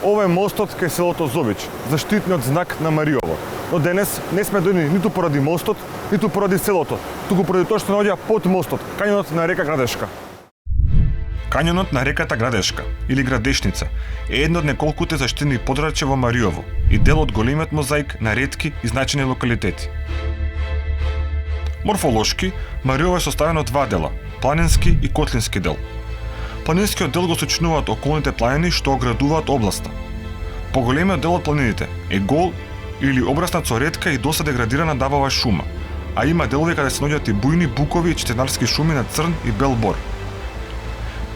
Ова е мостот кај селото Зобич, заштитниот знак на Мариово. Но денес не сме дојдени ниту поради мостот, ниту поради селото, туку поради тоа што наоѓа под мостот, кањонот на река Градешка. Кањонот на реката Градешка, или Градешница, е едно од неколкуте заштитени подрачја во Мариово и дел од големиот мозаик на ретки и значајни локалитети. Морфолошки, Мариово е составено од два дела – планински и котлински дел. Планинскиот дел го сочинуваат околните планини што оградуваат областа. Поголемиот дел од планините е гол или обраснат со ретка и доста деградирана дабава шума, а има делови каде се наоѓаат и бујни букови и четенарски шуми на црн и бел бор.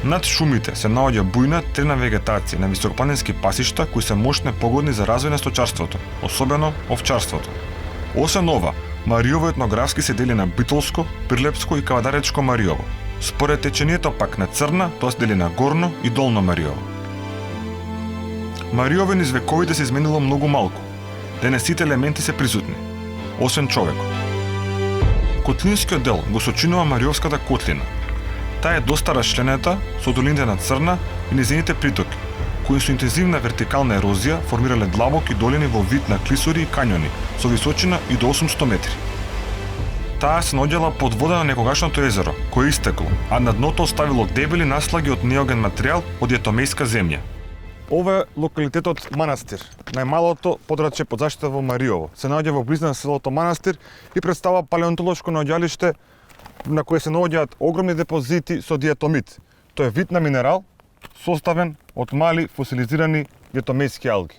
Над шумите се наоѓа бујна трена вегетација на високопланински пасишта кои се мощно погодни за развој на сточарството, особено овчарството. Освен ова, Мариово етнографски се дели на Битолско, Прилепско и Кавадаречко Мариово. Според течението пак на Црна, тоа се дели на Горно и Долно Мариово. Мариово низ вековите се изменило многу малку. Денес сите елементи се присутни, освен човекот. Котлинскиот дел го сочинува Мариовската котлина. Таа е доста расчленита со долините на Црна и низините притоки, кои со интензивна вертикална ерозија формирале длабоки долини во вид на клисури и кањони, со височина и до 800 метри. Таа се наоѓала под вода на некогашното езеро, кое истекло, а на дното оставило дебели наслаги од неоген материјал од јетомејска земја. Ова е локалитетот Манастир, најмалото подрачје под заштита во Мариово. Се наоѓа во близина на селото Манастир и представува палеонтолошко наоѓалиште на кое се наоѓаат огромни депозити со диатомит. Тоа е вид на минерал составен од мали фосилизирани јетомејски алги.